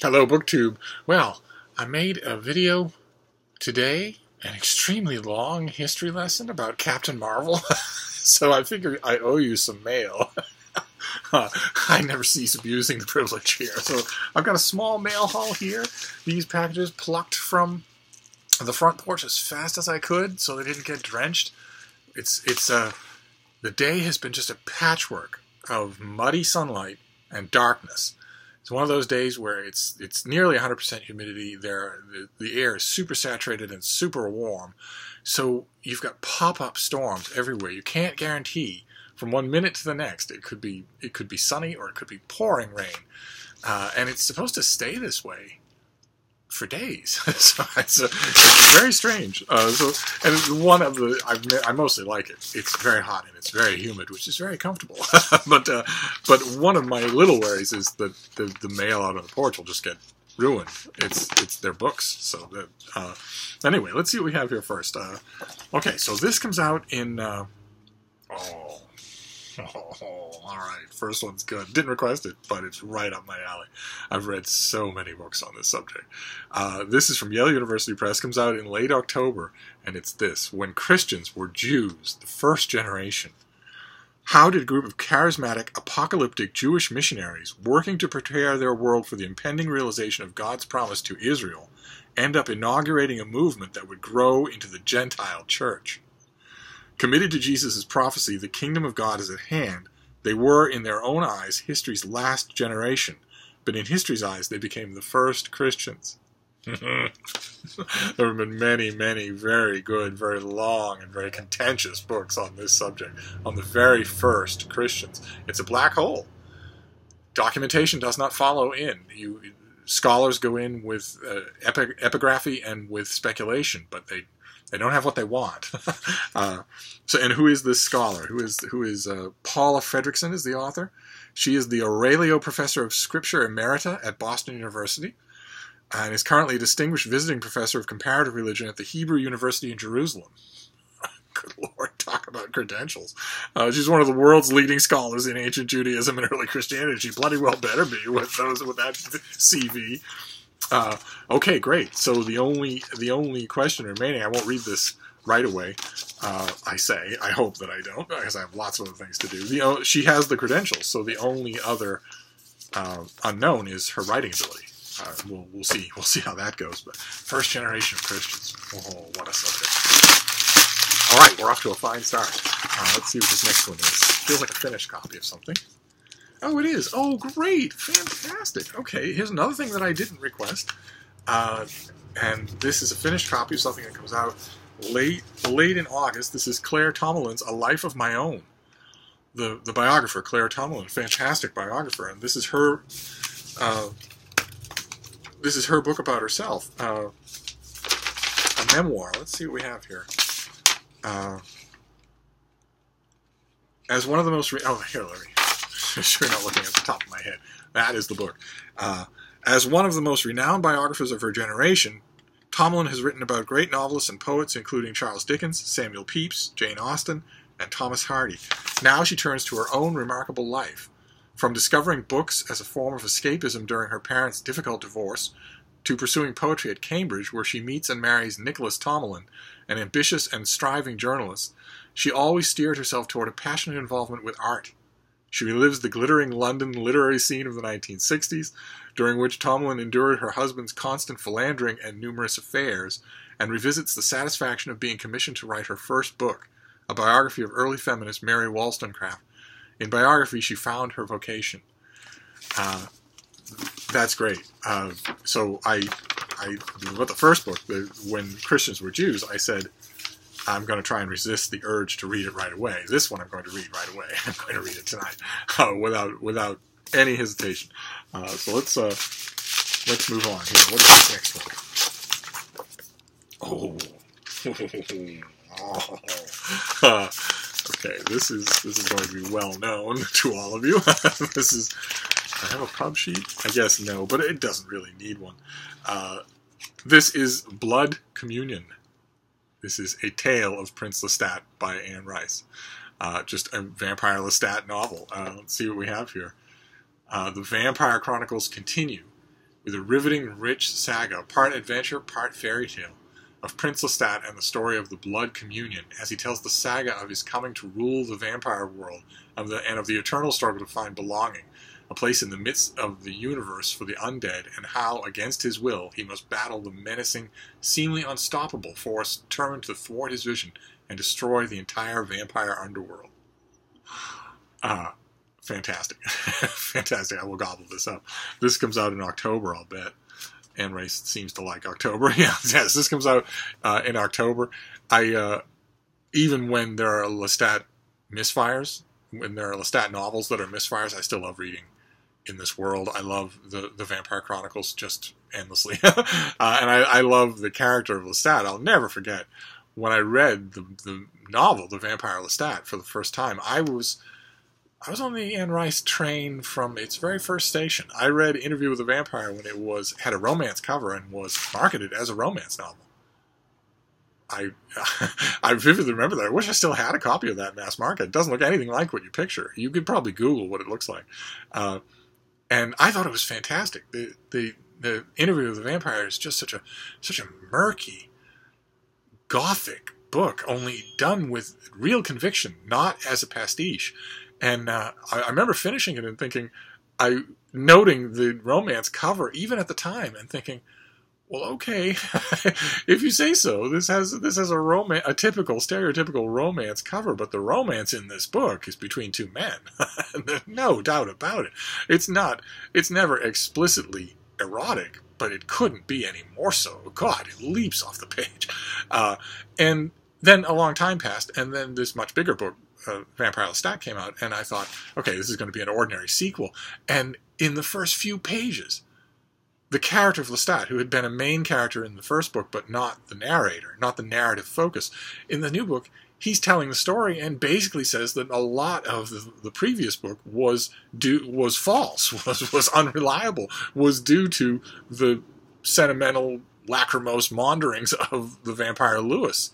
Hello, BookTube. Well, I made a video today, an extremely long history lesson about Captain Marvel, so I figure I owe you some mail. I never cease abusing the privilege here. So I've got a small mail haul here. These packages plucked from the front porch as fast as I could so they didn't get drenched. The day has been just a patchwork of muddy sunlight and darkness. It's one of those days where it's nearly 100% humidity. The air is super saturated and super warm. So you've got pop-up storms everywhere. You can't guarantee from one minute to the next. It could be sunny or it could be pouring rain. And it's supposed to stay this way for days. So it's very strange. And one of I mostly like it. It's very hot and it's very humid, which is very comfortable. but one of my little worries is that the mail out on the porch will just get ruined. It's their books. So anyway, let's see what we have here first. Okay, so this comes out in all right. First one's good. Didn't request it, but it's right up my alley. I've read so many books on this subject. This is from Yale University Press. Comes out in late October, and it's this: When Christians Were Jews, the First Generation. How did a group of charismatic, apocalyptic Jewish missionaries working to prepare their world for the impending realization of God's promise to Israel end up inaugurating a movement that would grow into the Gentile church? Committed to Jesus' prophecy, the kingdom of God is at hand, they were, in their own eyes, history's last generation. But in history's eyes, they became the first Christians. There have been many, many very good, very long, and very contentious books on this subject, on the very first Christians. It's a black hole. Documentation does not follow in. Scholars go in with epigraphy and with speculation, but they don't have what they want. And who is this scholar? Who is Paula Fredrickson is the author. She is the Aurelio Professor of Scripture Emerita at Boston University, and is currently a distinguished visiting professor of comparative religion at the Hebrew University in Jerusalem. Good Lord, talk about credentials. She's one of the world's leading scholars in ancient Judaism and early Christianity. She bloody well better be with that CV. Okay, great. So the only question remaining, I won't read this right away, I hope that I don't, because I have lots of other things to do. She has the credentials, so the only other unknown is her writing ability. We'll see how that goes, but first generation of Christians. Oh, what a subject. All right, we're off to a fine start. Let's see what this next one is. Feels like a finished copy of something. Oh, it is. Oh, great. Fantastic. Okay, here's another thing that I didn't request. And this is a finished copy of something that comes out late in August. This is Claire Tomalin's A Life of My Own. The biographer, Claire Tomalin, fantastic biographer. And this is her book about herself. A memoir. Let's see what we have here. As one of the most... here, let me... Sure, not looking at the top of my head. That is the book. As one of the most renowned biographers of her generation, Tomalin has written about great novelists and poets, including Charles Dickens, Samuel Pepys, Jane Austen, and Thomas Hardy. Now she turns to her own remarkable life. From discovering books as a form of escapism during her parents' difficult divorce, to pursuing poetry at Cambridge, where she meets and marries Nicholas Tomalin, an ambitious and striving journalist, she always steered herself toward a passionate involvement with art. She relives the glittering London literary scene of the 1960s, during which Tomalin endured her husband's constant philandering and numerous affairs, and revisits the satisfaction of being commissioned to write her first book, a biography of early feminist Mary Wollstonecraft. In biography, she found her vocation. That's great. So about the first book, When Christians Were Jews, I said, I'm going to try and resist the urge to read it right away. This one I'm going to read right away. I'm going to read it tonight without any hesitation. So let's move on here. What is this next one? Okay, this is going to be well known to all of you. I have a pub sheet? I guess no, but it doesn't really need one. This is Blood Communion. This is A Tale of Prince Lestat by Anne Rice. Just a vampire Lestat novel. Let's see what we have here. The Vampire Chronicles continue. with a riveting, rich saga, part adventure, part fairy tale, of Prince Lestat and the story of the Blood Communion, as he tells the saga of his coming to rule the vampire world and of the eternal struggle to find belonging, a place in the midst of the universe for the undead, and how, against his will, he must battle the menacing, seemingly unstoppable force determined to thwart his vision and destroy the entire vampire underworld. Fantastic. Fantastic. I will gobble this up. This comes out in October, I'll bet. Anne Rice seems to like October. Yes, this comes out in October. Even when there are Lestat misfires, when there are Lestat novels that are misfires, I still love reading in this world. I love the Vampire Chronicles just endlessly. And I love the character of Lestat. I'll never forget when I read the novel, The Vampire Lestat, for the first time. I was on the Anne Rice train from its very first station. I read Interview with the Vampire when it had a romance cover and was marketed as a romance novel. I vividly remember that. I wish I still had a copy of that in mass market. It doesn't look anything like what you picture. You could probably Google what it looks like. And I thought it was fantastic. The Interview with the Vampire is just such a murky, gothic book, only done with real conviction, not as a pastiche. And I remember finishing it and thinking, noting the romance cover even at the time, and thinking, well, okay, if you say so. This has a typical, stereotypical romance cover, but the romance in this book is between two men. No doubt about it. It's never explicitly erotic, but it couldn't be any more so. God, it leaps off the page. And then a long time passed, and then this much bigger book, Vampire Lestat, came out, and I thought, okay, this is going to be an ordinary sequel. And in the first few pages, the character of Lestat, who had been a main character in the first book, but not the narrator, not the narrative focus, in the new book, he's telling the story and basically says that a lot of the previous book was false, was unreliable, was due to the sentimental, lachrymose maunderings of the vampire Lewis.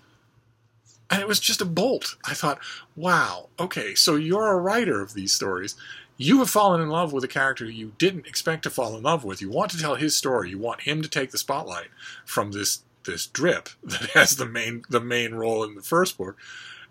And it was just a bolt. I thought, wow, okay, so you're a writer of these stories. You have fallen in love with a character you didn't expect to fall in love with. You want to tell his story. You want him to take the spotlight from this drip that has the main role in the first book.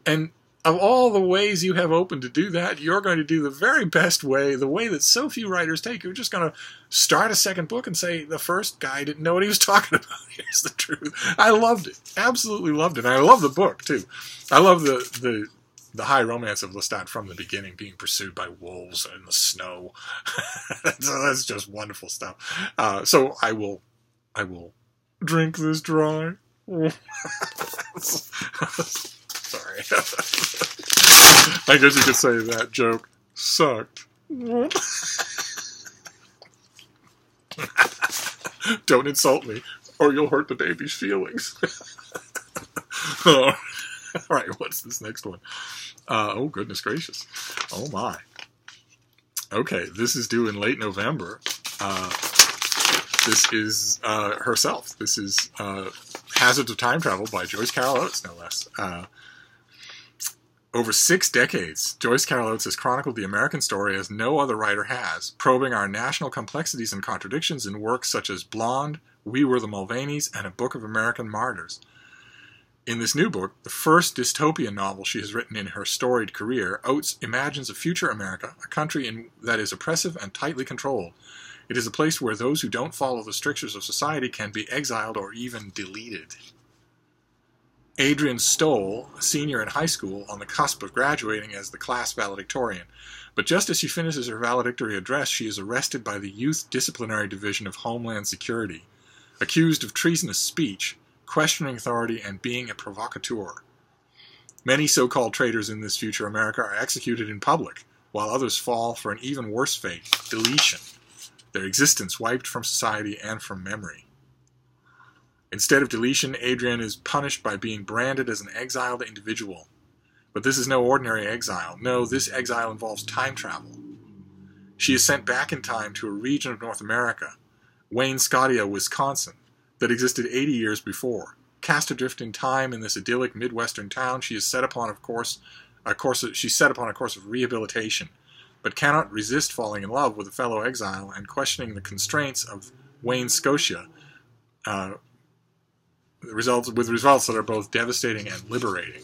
And of all the ways you have open to do that, you're going to do the very best way, the way that so few writers take. You're just going to start a second book and say, the first guy didn't know what he was talking about. Here's the truth. I loved it. Absolutely loved it. And I love the book, too. I love the high romance of Lestat from the beginning, being pursued by wolves in the snow. That's just wonderful stuff. So I will drink this dry. Sorry. I guess you could say that joke sucked. Don't insult me, or you'll hurt the baby's feelings. All right, what's this next one? Oh, goodness gracious. Oh, my. Okay, this is due in late November. This is herself. This is Hazards of Time Travel by Joyce Carol Oates, no less. Over 6 decades, Joyce Carol Oates has chronicled the American story as no other writer has, probing our national complexities and contradictions in works such as Blonde, We Were the Mulvaneys, and A Book of American Martyrs. In this new book, the first dystopian novel she has written in her storied career, Oates imagines a future America, a country that is oppressive and tightly controlled. It is a place where those who don't follow the strictures of society can be exiled or even deleted. Adrian Stoll, a senior in high school, on the cusp of graduating as the class valedictorian. But just as she finishes her valedictory address, she is arrested by the Youth Disciplinary Division of Homeland Security, accused of treasonous speech, questioning authority, and being a provocateur. Many so-called traitors in this future America are executed in public, while others fall for an even worse fate, deletion, their existence wiped from society and from memory. Instead of deletion, Adrian is punished by being branded as an exiled individual. But this is no ordinary exile. No, this exile involves time travel. She is sent back in time to a region of North America, Wayne-Scotia, Wisconsin, that existed 80 years before. Cast adrift in time in this idyllic Midwestern town, she is set upon a course of rehabilitation, but cannot resist falling in love with a fellow exile and questioning the constraints of Wayne, Scotia, results that are both devastating and liberating.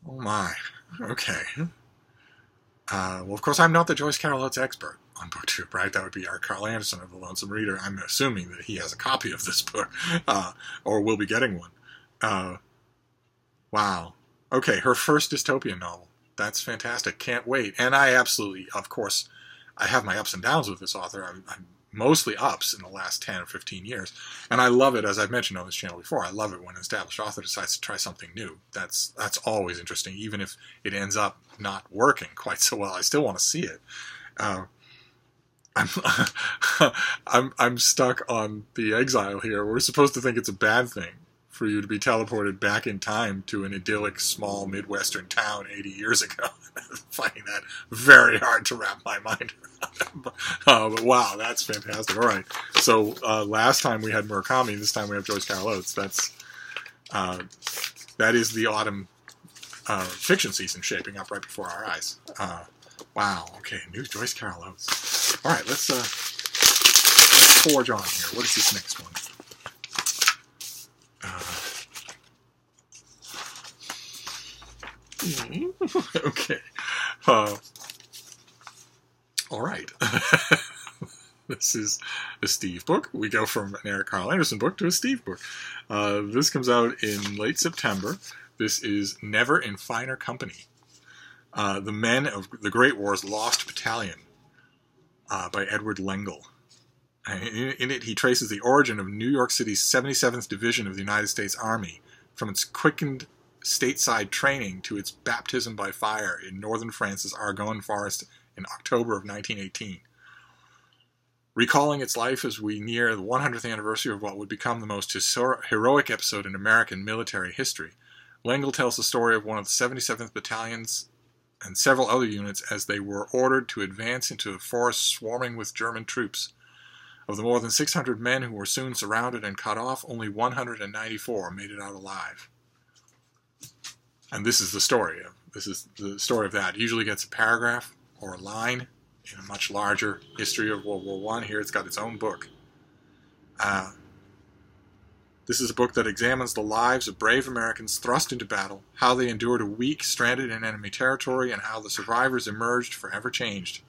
Oh my. Okay. Well, of course, I'm not the Joyce Carol Oates expert on BookTube, right? That would be our Carl Anderson of The Lonesome Reader. I'm assuming that he has a copy of this book, or will be getting one. Wow. Okay, her first dystopian novel. That's fantastic. Can't wait. And I absolutely, of course, I have my ups and downs with this author. I'm mostly ups in the last 10 or 15 years. And I love it, as I've mentioned on this channel before, I love it when an established author decides to try something new. That's always interesting, even if it ends up not working quite so well. I still want to see it. I'm stuck on The Exile here. We're supposed to think it's a bad thing for you to be teleported back in time to an idyllic small Midwestern town 80 years ago. Finding that very hard to wrap my mind around. But wow, that's fantastic. All right, so last time we had Murakami, this time we have Joyce Carol Oates. That is the autumn fiction season shaping up right before our eyes. Wow, okay, new Joyce Carol Oates. All right, let's forge on here. What is this next one? Okay. All right. This is a Steve book. We go from an Eric Carl Anderson book to a Steve book. This comes out in late September. This is Never in Finer Company. The Men of the Great War's Lost Battalion by Edward Lengel. In it, he traces the origin of New York City's 77th Division of the United States Army, from its quickened stateside training to its baptism by fire in northern France's Argonne forest in October of 1918. Recalling its life as we near the 100th anniversary of what would become the most heroic episode in American military history, Lengel tells the story of one of the 77th Battalions and several other units as they were ordered to advance into a forest swarming with German troops. Of the more than 600 men who were soon surrounded and cut off, only 194 made it out alive. And this is the story of that. It usually gets a paragraph or a line in a much larger history of World War I. Here it's got its own book. This is a book that examines the lives of brave Americans thrust into battle, how they endured a week stranded in enemy territory, and how the survivors emerged forever changed.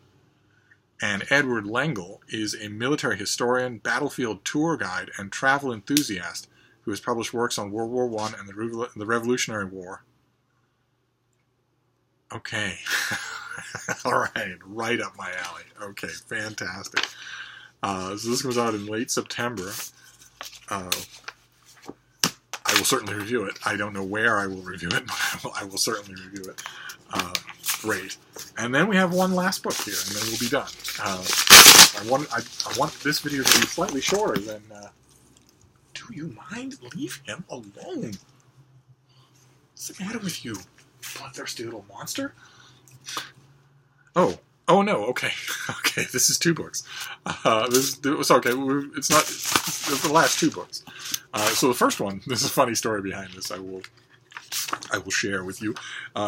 And Edward Lengel is a military historian, battlefield tour guide, and travel enthusiast who has published works on World War I and the Revolutionary War. Okay. All right up my alley. Okay, fantastic. So this comes out in late September. I will certainly review it. I don't know where I will review it, but I will certainly review it. Great. And then we have one last book here, and then we'll be done. I want this video to be slightly shorter than... do you mind? Leave him alone. What's the matter with you, bloodthirsty little monster? Oh no, okay. Okay, this is two books. It's okay, it's not... It's the last two books. So the first one, there's a funny story behind this I will share with you.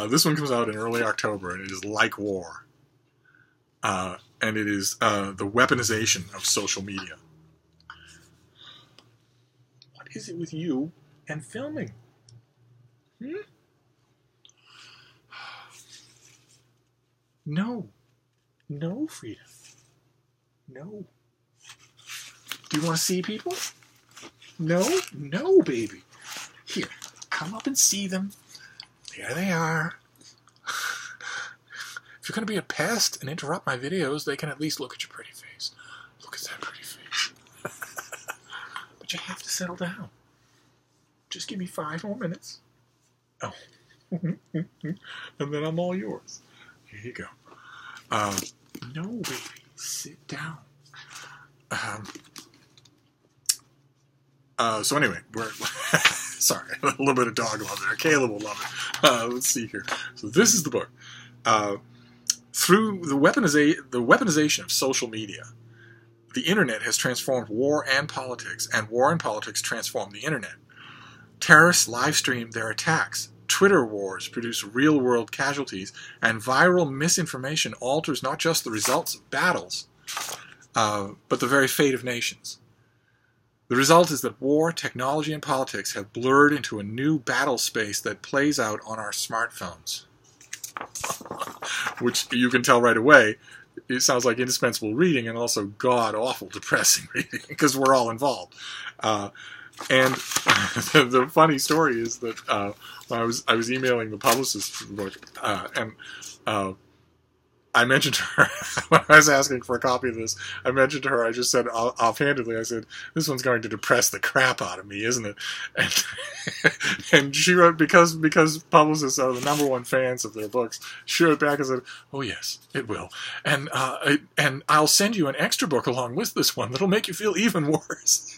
This one comes out in early October, and it is Like War. And it is the weaponization of social media. What is it with you and filming? No, Frida. No. Do you want to see people? No, baby. Here, come up and see them. There they are. If you're going to be a pest and interrupt my videos, they can at least look at your pretty face. Look at that pretty face. But you have to settle down. Just give me 5 more minutes. Oh. And then I'm all yours. Here you go. No, baby. Sit down. So anyway, we're... Sorry, a little bit of dog love there. Caleb will love it. Let's see here. So this is the book. Through the weaponization of social media, the internet has transformed war and politics transformed the internet. Terrorists live stream their attacks. Twitter wars produce real-world casualties, and viral misinformation alters not just the results of battles, but the very fate of nations. The result is that war, technology, and politics have blurred into a new battle space that plays out on our smartphones. Which you can tell right away, it sounds like indispensable reading and also god-awful depressing reading, because we're all involved. And the funny story is that when I was emailing the publicist for the book, and I mentioned to her, when I was asking for a copy of this, I mentioned to her, I just said offhandedly, I said, this one's going to depress the crap out of me, isn't it? And she wrote, because publicists are the #1 fans of their books, she wrote back and said, oh yes, it will. And I'll send you an extra book along with this one that'll make you feel even worse.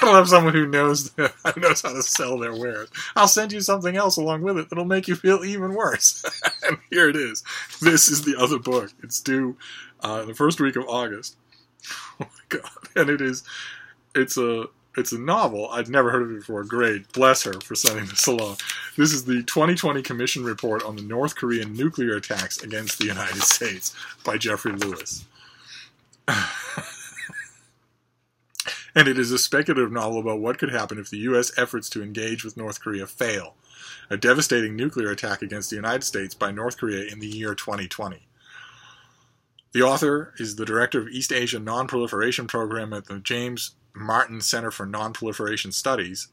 I love someone who knows how to sell their wares. I'll send you something else along with it that'll make you feel even worse. And here it is. This is the other book. It's due the first week of August. Oh my god! And it's a novel. I'd never heard of it before. Great, bless her for sending this along. This is the 2020 Commission Report on the North Korean nuclear attacks against the United States by Jeffrey Lewis. And it is a speculative novel about what could happen if the U.S. efforts to engage with North Korea fail. A devastating nuclear attack against the United States by North Korea in the year 2020. The author is the director of East Asia Non-Proliferation Program at the James Martin Center for Non-Proliferation Studies,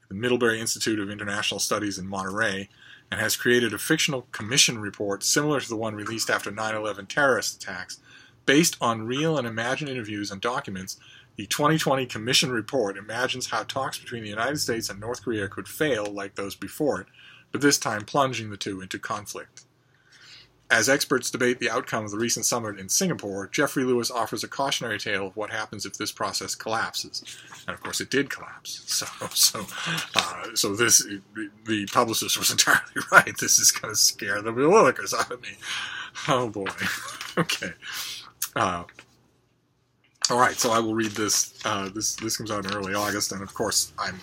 the Middlebury Institute of International Studies in Monterey, and has created a fictional commission report similar to the one released after 9/11 terrorist attacks, based on real and imagined interviews and documents. The 2020 Commission Report imagines how talks between the United States and North Korea could fail like those before it, but this time plunging the two into conflict. As experts debate the outcome of the recent summit in Singapore, Jeffrey Lewis offers a cautionary tale of what happens if this process collapses. And of course it did collapse. So the publicist was entirely right. This is going to scare the willikers out of me. Oh boy. Okay. All right, so I will read this. This comes out in early August, and of course I'm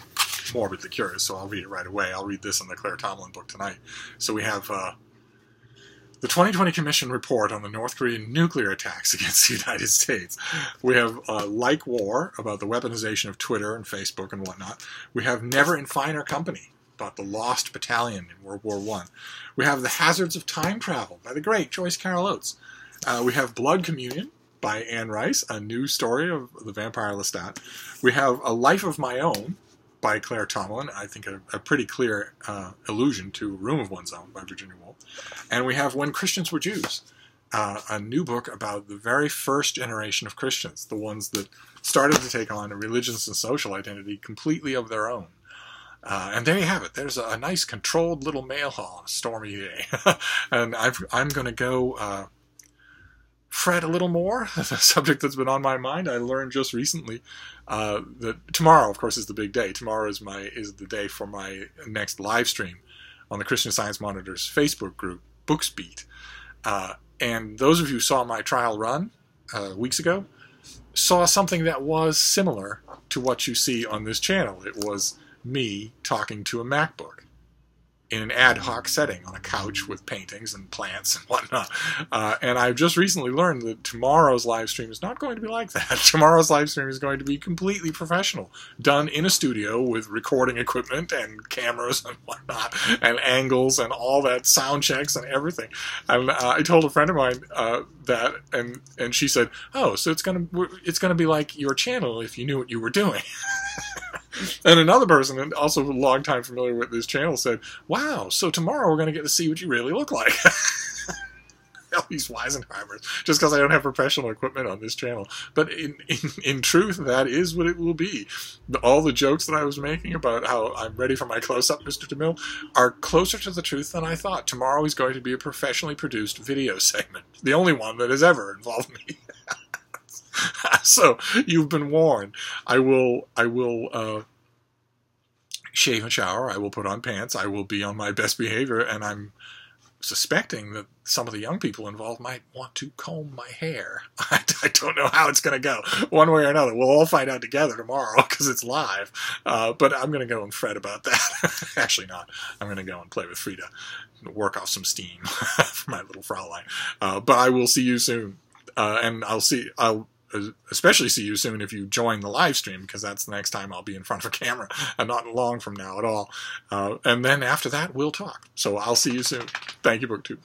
morbidly curious, so I'll read it right away. I'll read this in the Claire Tomlin book tonight. So we have the 2020 Commission Report on the North Korean nuclear attacks against the United States. We have Like War, about the weaponization of Twitter and Facebook and whatnot. We have Never in Finer Company, about the lost battalion in World War I. We have The Hazards of Time Travel by the great Joyce Carol Oates. We have Blood Communion by Anne Rice, a new story of the vampire Lestat. We have A Life of My Own by Claire Tomlin, I think a pretty clear allusion to A Room of One's Own by Virginia Woolf. And we have When Christians Were Jews, a new book about the very first generation of Christians, the ones that started to take on a religious and social identity completely of their own. And there you have it. There's a nice controlled little mail haul on a stormy day. And I'm going to go fret a little more. The subject that's been on my mind. I learned just recently that tomorrow, of course, is the big day. Tomorrow is the day for my next live stream on the Christian Science Monitor's Facebook group, BooksBeat. And those of you who saw my trial run weeks ago saw something that was similar to what you see on this channel. It was me talking to a MacBook in an ad hoc setting on a couch with paintings and plants and whatnot. And I've just recently learned that tomorrow's live stream is not going to be like that. Tomorrow's live stream is going to be completely professional, done in a studio with recording equipment and cameras and whatnot, and angles and all that, sound checks and everything. And I told a friend of mine that, and she said, "Oh, so it's gonna be like your channel if you knew what you were doing." And another person, and also a long time familiar with this channel, said, "Wow, so tomorrow we're going to get to see what you really look like." All these Weisenheimers, just because I don't have professional equipment on this channel. But in truth, that is what it will be. All the jokes that I was making about how I'm ready for my close-up, Mr. DeMille, are closer to the truth than I thought. Tomorrow is going to be a professionally produced video segment. The only one that has ever involved me. So, you've been warned. I will shave and shower. I will put on pants. I will be on my best behavior, and I'm suspecting that some of the young people involved might want to comb my hair. I don't know how it's going to go, one way or another. We'll all find out together tomorrow because it's live. But I'm going to go and fret about that. Actually not. I'm going to go and play with Frida and work off some steam for my little Fraulein. But I will see you soon. And I'll especially see you soon if you join the live stream, because that's the next time I'll be in front of a camera, and not long from now at all. And then after that, we'll talk. So I'll see you soon. Thank you, BookTube.